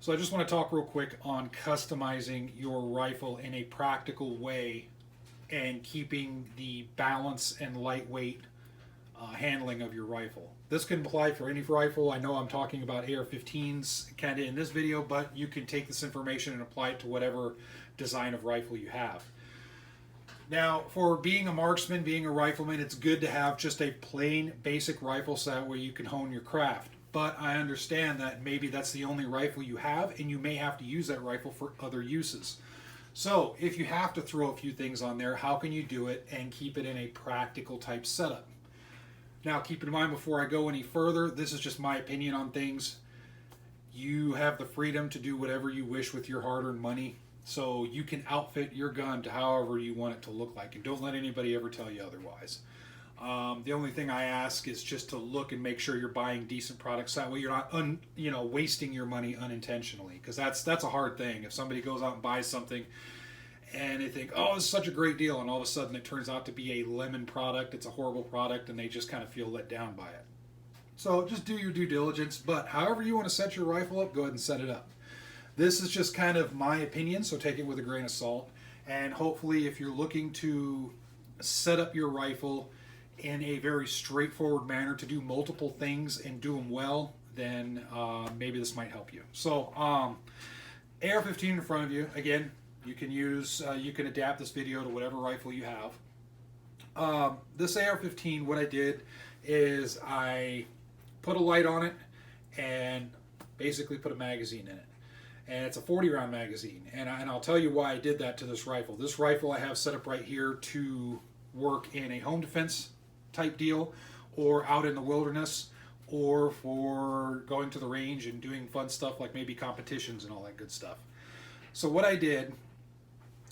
So I just want to talk real quick on customizing your rifle in a practical way and keeping the balance and lightweight handling of your rifle. This can apply for any rifle. I know I'm talking about AR-15s kind of in this video, but you can take this information and apply it to whatever design of rifle you have. Now, for being a marksman, being a rifleman, it's good to have just a plain basic rifle set where you can hone your craft. But I understand that maybe that's the only rifle you have, and you may have to use that rifle for other uses. So, if you have to throw a few things on there, how can you do it and keep it in a practical type setup? Now, keep in mind before I go any further, this is just my opinion on things. You have the freedom to do whatever you wish with your hard-earned money. So you can outfit your gun to however you want it to look like, and don't let anybody ever tell you otherwise. The only thing I ask is just to look and make sure you're buying decent products. That way, you're not wasting your money unintentionally, because that's a hard thing. If somebody goes out and buys something and they think, "Oh, this is such a great deal," and all of a sudden it turns out to be a lemon product, it's a horrible product, and they just kind of feel let down by it. So just do your due diligence. But however you want to set your rifle up, go ahead and set it up. This is just kind of my opinion, so take it with a grain of salt. And hopefully, if you're looking to set up your rifle in a very straightforward manner to do multiple things and do them well, then maybe this might help you. So, AR-15 in front of you. Again, you can adapt this video to whatever rifle you have. This AR-15, what I did is I put a light on it and basically put a magazine in it. And it's a 40 round magazine, and I'll tell you why I did that to this rifle. This rifle I have set up right here to work in a home defense type deal, or out in the wilderness, or for going to the range and doing fun stuff like maybe competitions and all that good stuff. So what I did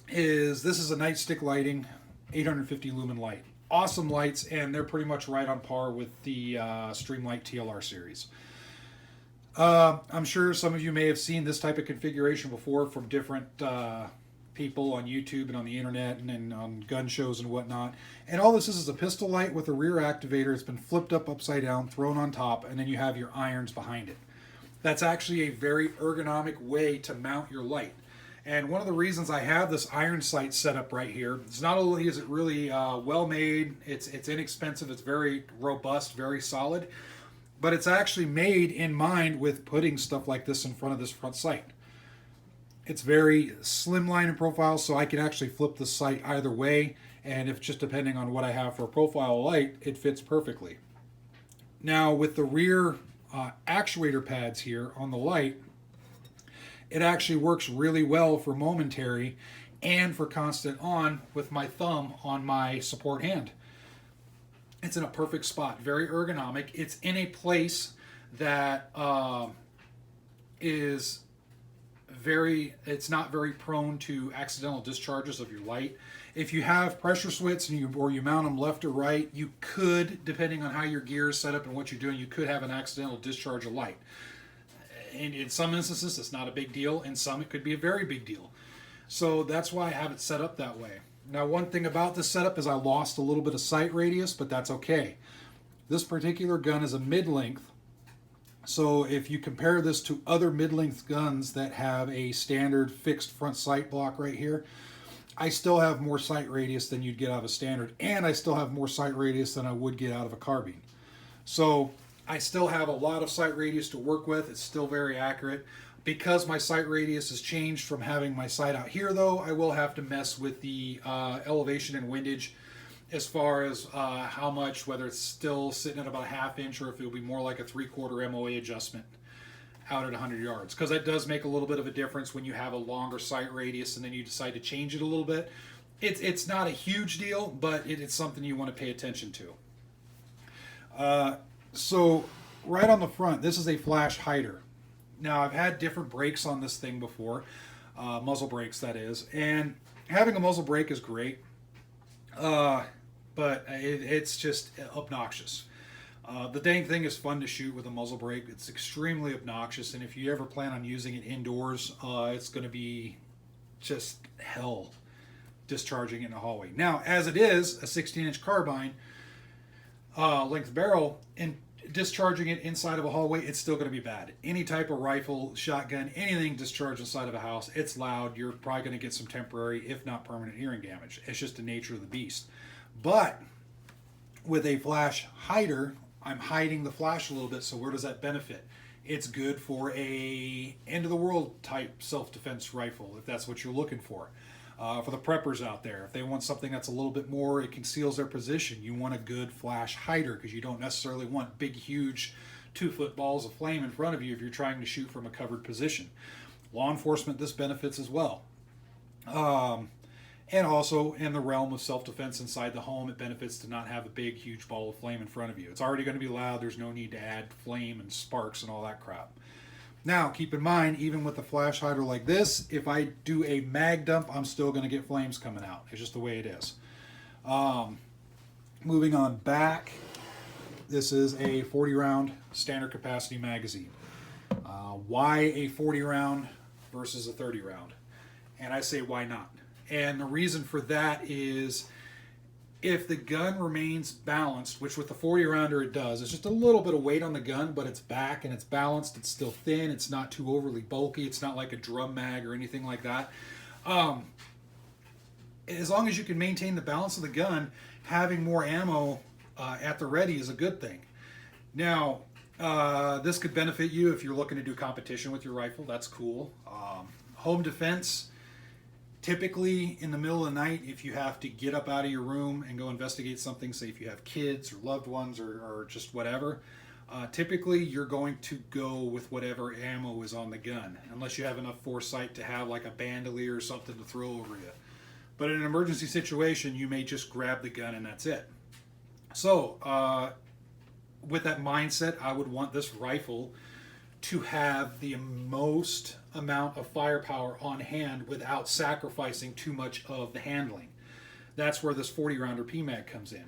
is, this is a nightstick lighting 850 lumen light. Awesome lights, and they're pretty much right on par with the Streamlight TLR series. I'm sure some of you may have seen this type of configuration before from different people on YouTube and on the internet and on gun shows and whatnot. And all this is a pistol light with a rear activator. It's been flipped up upside down, thrown on top, and then you have your irons behind it. That's actually a very ergonomic way to mount your light. And one of the reasons I have this iron sight set up right here, it's not only is it really well made, it's inexpensive, it's very robust, very solid, but it's actually made in mind with putting stuff like this in front of this front sight. It's very slimline in profile, so I can actually flip the sight either way, and if just depending on what I have for a profile light, it fits perfectly. Now with the rear actuator pads here on the light, it actually works really well for momentary and for constant on with my thumb on my support hand. It's in a perfect spot, very ergonomic. It's in a place that it's not very prone to accidental discharges of your light. If you have pressure swits and you mount them left or right, you could, depending on how your gear is set up and what you're doing, you could have an accidental discharge of light. And in some instances, it's not a big deal. In some, it could be a very big deal. So that's why I have it set up that way. Now, one thing about this setup is I lost a little bit of sight radius, but that's okay. This particular gun is a mid-length, so if you compare this to other mid-length guns that have a standard fixed front sight block right here, I still have more sight radius than you'd get out of a standard, and I still have more sight radius than I would get out of a carbine. So I still have a lot of sight radius to work with. It's still very accurate. Because my sight radius has changed from having my sight out here, though, I will have to mess with the elevation and windage as far as how much, whether it's still sitting at about a ½ inch or if it'll be more like a 3/4 MOA adjustment out at 100 yards. Because that does make a little bit of a difference when you have a longer sight radius and then you decide to change it a little bit. It's not a huge deal, but it's something you want to pay attention to. So right on the front, this is a flash hider. Now, I've had different brakes on this thing before, muzzle brakes that is, and having a muzzle brake is great, but it's just obnoxious. The dang thing is fun to shoot with a muzzle brake. It's extremely obnoxious, and if you ever plan on using it indoors, it's going to be just hell discharging it in a hallway. Now, as it is, a 16-inch carbine length barrel, and discharging it inside of a hallway, it's still going to be bad. Any type of rifle, shotgun, anything discharged inside of a house, it's loud. You're probably going to get some temporary, if not permanent, hearing damage. It's just the nature of the beast. But with a flash hider, I'm hiding the flash a little bit, so where does that benefit? It's good for a end-of-the-world type self-defense rifle, if that's what you're looking for. For the preppers out there, if they want something that's a little bit more, it conceals their position, you want a good flash hider, because you don't necessarily want big, huge 2-foot balls of flame in front of you if you're trying to shoot from a covered position. Law enforcement, this benefits as well. And also in the realm of self-defense inside the home, it benefits to not have a big, huge ball of flame in front of you. It's already going to be loud. There's no need to add flame and sparks and all that crap. Now, keep in mind, even with a flash hider like this, if I do a mag dump, I'm still going to get flames coming out. It's just the way it is. Moving on back, this is a 40-round standard capacity magazine. Why a 40-round versus a 30-round? And I say, why not? And the reason for that is if the gun remains balanced, which with the 40-rounder it does, it's just a little bit of weight on the gun, but it's back and it's balanced, it's still thin, it's not too overly bulky, it's not like a drum mag or anything like that. As long as you can maintain the balance of the gun, having more ammo at the ready is a good thing. Now, this could benefit you if you're looking to do competition with your rifle. That's cool. Home defense, typically in the middle of the night, if you have to get up out of your room and go investigate something, say if you have kids or loved ones or just whatever, typically you're going to go with whatever ammo is on the gun, unless you have enough foresight to have like a bandolier or something to throw over you. But in an emergency situation, you may just grab the gun and that's it. So with that mindset, I would want this rifle to have the most amount of firepower on hand without sacrificing too much of the handling. That's where this 40-rounder PMAG comes in.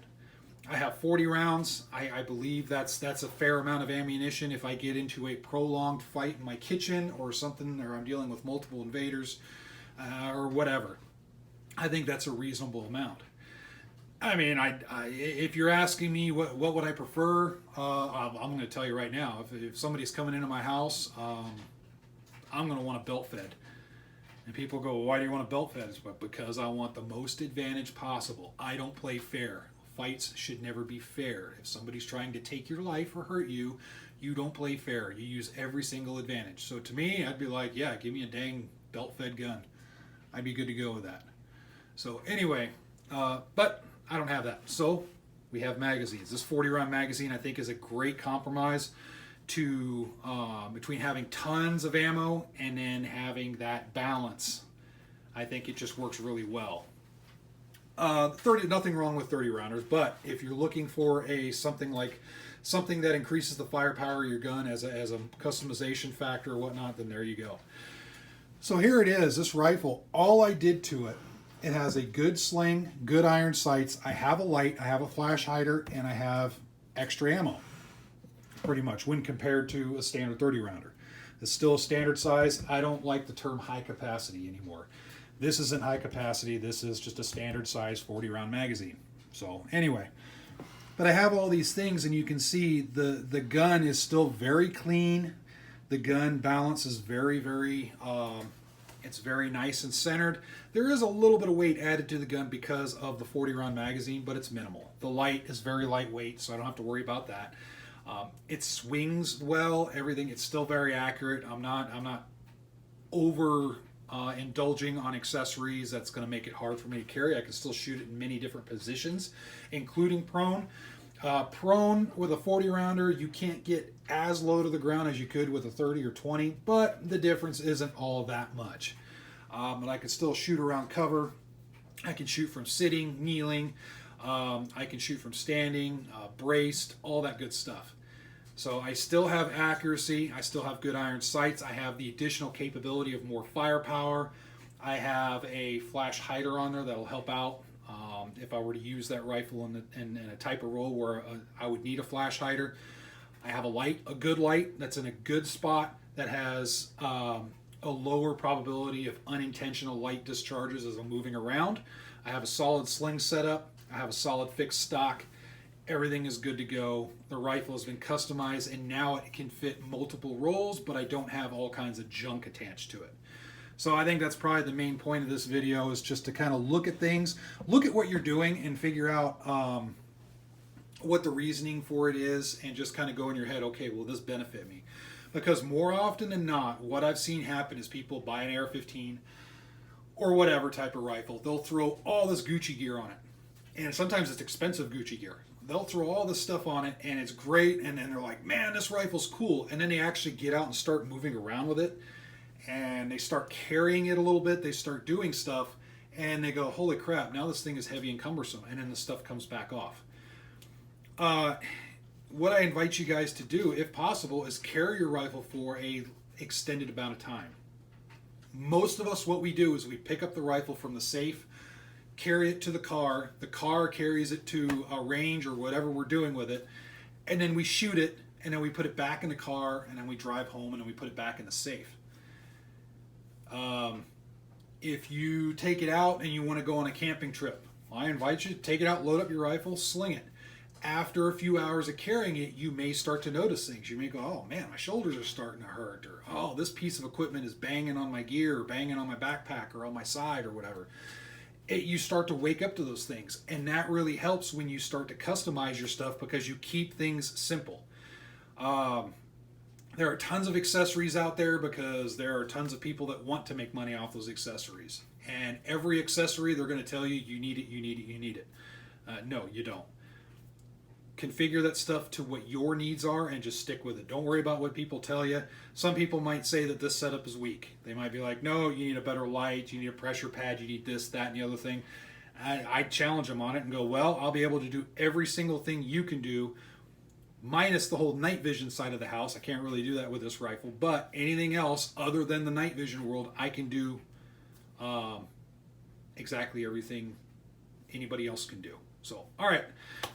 I have 40 rounds. I believe that's a fair amount of ammunition if I get into a prolonged fight in my kitchen or something, or I'm dealing with multiple invaders or whatever. I think that's a reasonable amount. I mean, if you're asking me what would I prefer, I'm going to tell you right now. If somebody's coming into my house, I'm going to want a belt fed. And people go, well, why do you want a belt fed? But because I want the most advantage possible. I don't play fair. Fights should never be fair. If somebody's trying to take your life or hurt you, you don't play fair. You use every single advantage. So to me, I'd be like, yeah, give me a dang belt fed gun. I'd be good to go with that. So anyway, but I don't have that. So we have magazines. This 40-round magazine, I think, is a great compromise to between having tons of ammo and then having that balance. I think it just works really well. 30, nothing wrong with 30-rounders, but if you're looking for something that increases the firepower of your gun as a customization factor or whatnot, then there you go. So here it is, this rifle. All I did to it, it has a good sling, good iron sights. I have a light, I have a flash hider, and I have extra ammo, pretty much, when compared to a standard 30-rounder. It's still a standard size. I don't like the term high capacity anymore. This isn't high capacity. This is just a standard size 40-round magazine. So anyway, but I have all these things, and you can see the gun is still very clean. The gun balance is very, very, it's very nice and centered. There is a little bit of weight added to the gun because of the 40-round magazine, but it's minimal. The light is very lightweight, so I don't have to worry about that. It swings well. Everything. It's still very accurate. I'm not over indulging on accessories that's going to make it hard for me to carry. I can still shoot it in many different positions, including prone. Prone with a 40-rounder, you can't get as low to the ground as you could with a 30 or 20, but the difference isn't all that much. But I can still shoot around cover. I can shoot from sitting, kneeling. I can shoot from standing, braced, all that good stuff. So I still have accuracy. I still have good iron sights. I have the additional capability of more firepower. I have a flash hider on there that'll help out if I were to use that rifle in a type of role where I would need a flash hider. I have a light, a good light that's in a good spot that has a lower probability of unintentional light discharges as I'm moving around. I have a solid sling setup. I have a solid fixed stock. everything is good to go. The rifle has been customized, and now it can fit multiple rolls, but I don't have all kinds of junk attached to it. So I think that's probably the main point of this video, is just to kind of look at things, look at what you're doing, and figure out what the reasoning for it is, and just kind of go in your head, okay, will this benefit me? Because more often than not, what I've seen happen is people buy an AR-15 or whatever type of rifle. They'll throw all this Gucci gear on it. And sometimes it's expensive Gucci gear. They'll throw all this stuff on it, and it's great, and then they're like, man, this rifle's cool. And then they actually get out and start moving around with it, and they start carrying it a little bit, they start doing stuff, and they go, holy crap, now this thing is heavy and cumbersome, and then the stuff comes back off. What I invite you guys to do, if possible, is carry your rifle for a extended amount of time. Most of us, what we do is we pick up the rifle from the safe, carry it to the car carries it to a range or whatever we're doing with it, and then we shoot it, and then we put it back in the car, and then we drive home, and then we put it back in the safe. If you take it out and you want to go on a camping trip, I invite you to take it out, load up your rifle, sling it. After a few hours of carrying it, you may start to notice things. You may go, oh man, my shoulders are starting to hurt, or oh, this piece of equipment is banging on my gear, or banging on my backpack, or on my side, or whatever. You start to wake up to those things, and that really helps when you start to customize your stuff, because you keep things simple. There are tons of accessories out there, because there are tons of people that want to make money off those accessories. And every accessory, they're going to tell you, you need it, you need it, you need it. No, you don't. Configure that stuff to what your needs are and just stick with it. Don't worry about what people tell you. Some people might say that this setup is weak. They might be like, no, you need a better light, you need a pressure pad, you need this, that, and the other thing. I challenge them on it and go, well, I'll be able to do every single thing you can do, minus the whole night vision side of the house. I can't really do that with this rifle, but anything else other than the night vision world, I can do exactly everything anybody else can do. So, all right,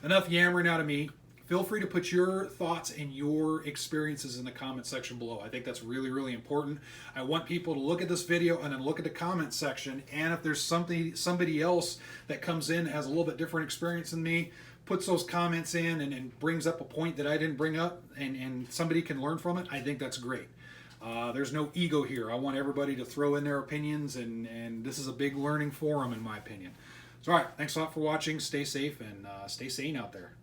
enough yammering out of me. Feel free to put your thoughts and your experiences in the comment section below. I think that's really, really important. I want people to look at this video and then look at the comment section. And if there's somebody else that comes in that has a little bit different experience than me, puts those comments in and brings up a point that I didn't bring up, and somebody can learn from it, I think that's great. There's no ego here. I want everybody to throw in their opinions, and this is a big learning forum, in my opinion. So, all right, thanks a lot for watching. Stay safe and stay sane out there.